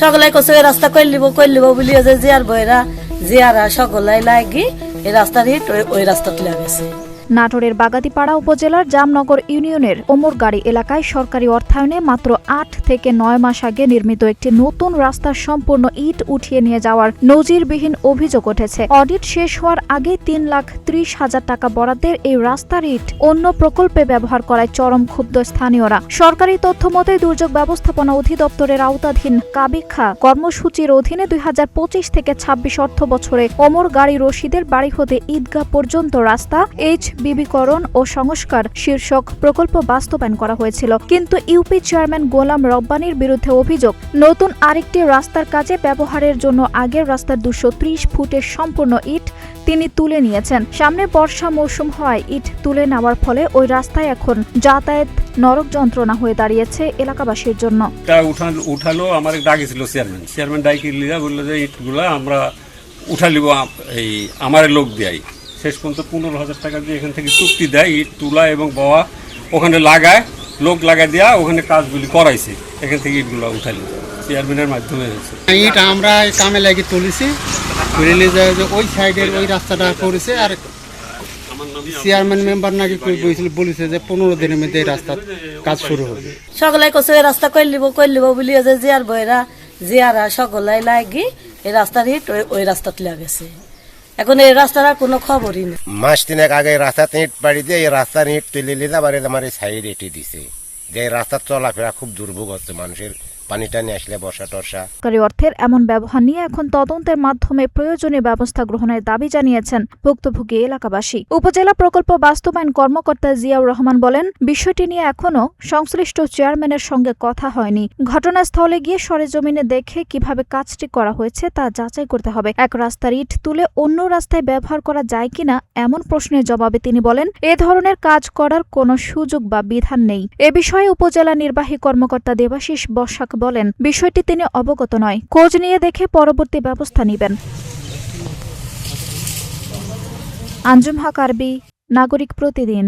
সকলে কইছে এই রাস্তা কইলিব বলি যে জিয়ার বইরা জিয়ারা সকলাই লাগি এই রাস্তার ইট ওই রাস্তাতে লাগেছে। নাটোরের বাগাতিপাড়া উপজেলার জামনগর ইউনিয়নের ওমরগাড়ি এলাকায় সরকারি অর্থায়নে মাত্র ৮ থেকে ৯ মাস আগে নির্মিত একটি নতুন রাস্তার সম্পূর্ণ ইট উঠিয়ে নিয়ে যাওয়ার নজিরবিহীন অভিযোগ উঠেছে। অডিট শেষ হওয়ার আগে ৩,৩০,০০০ টাকা বরাদ্দের এই রাস্তার ইট অন্য প্রকল্পে ব্যবহার করায় চরম ক্ষুব্ধ স্থানীয়রা। সরকারি তথ্য মতে দুর্যোগ ব্যবস্থাপনা অধিদপ্তরের আওতাধীন কাবিখা কর্মসূচির অধীনে ২০২৫ থেকে ২৬ অর্থ বছরে ওমরগাড়ি রশিদের বাড়ি হতে ঈদগাহ পর্যন্ত রাস্তা বিবিকরণ ও সংস্কার শীর্ষক প্রকল্প বাস্তবায়ন করা হয়েছিল, কিন্তু ইউপি চেয়ারম্যান গোলাম রব্বানীর বিরুদ্ধে অভিযোগ নতুন আরেকটি রাস্তার কাজে ব্যবহারের জন্য আগের রাস্তার ২৩০ ফুটের সম্পূর্ণ ইট তিনি তুলে নিয়েছেন। সামনে বর্ষা মৌসুম হওয়ায় ইট তুলে নেওয়ার ফলে ওই রাস্তায় এখন যাতায়াত নরক যন্ত্রণা হয়ে দাঁড়িয়েছে এলাকাবাসীর জন্য। উঠালো আমার ডাকিছিল চেয়ারম্যান ডাকি বললো যে ইটগুলা আমরা উঠা লিব, এই আমার লোক দেয়। শেষ পর্যন্ত ১৫,০০০ টাকা দিয়ে এখান থেকে চুক্তি দেয়, ইট তুলা এবং বওয়া ওখানে লাগায়, লোক লাগাই দেওয়া ওখানে কাজগুলি করাইছে, এখান থেকে ইটগুলো উঠালি চেয়ারম্যানের মাধ্যমে হয়েছে। ইট আমরা কামে লাগি তুলেছি, ওই সাইডের ওই রাস্তাটা করেছে। আর চেয়ারম্যান মেম্বার নাকি বলেছে যে ১৫ দিনের মধ্যে এই রাস্তার কাজ শুরু হবে। সকলে কইছে এই রাস্তা কইলিব বলি যে জিয়ার বইরা জিয়ারা সকলাই লাগি এই রাস্তার ইট ওই রাস্তাতে লাগেছে। এখন এই রাস্তার কোনো খবরই নেই। মাস ৩ আগে রাস্তাতে ইট পাড়ি দিয়ে এই রাস্তার ইট তুলে নিতে পারে আমার এই সাইড এটি দিছে, যে রাস্তার চলাফেরা খুব দুর্ভোগ হচ্ছে মানুষের, পানি টানি আসলে বর্ষা টর্ষা। সরকারি অর্থের এমন ব্যবহার নিয়ে এখন তদন্তের মাধ্যমে প্রয়োজনীয় ব্যবস্থা গ্রহণের দাবি জানিয়েছেন ভুক্তভোগী এলাকাবাসী। উপজেলা প্রকল্প বাস্তবায়ন কর্মকর্তা জিয়াউর রহমান বলেন, বিষয়টি নিয়ে এখনো সংশ্লিষ্ট চেয়ারম্যানের সঙ্গে কথা হয়নি। ঘটনাস্থলে গিয়ে সরেজমিনে দেখে কিভাবে কাজটি করা হয়েছে তা যাচাই করতে হবে। এক রাস্তার ইট তুলে অন্য রাস্তায় ব্যবহার করা যায় কিনা এমন প্রশ্নের জবাবে তিনি বলেন, এ ধরনের কাজ করার কোনো সুযোগ বা বিধান নেই। এ বিষয়ে উপজেলা নির্বাহী কর্মকর্তা দেবাশিস বসাক বলেন, বিষয়টি তিনি অবগত নয়, খোঁজ নিয়ে দেখে পরবর্তী ব্যবস্থা নেবেন। আঞ্জুম হক আরবি, নাগরিক প্রতিদিন।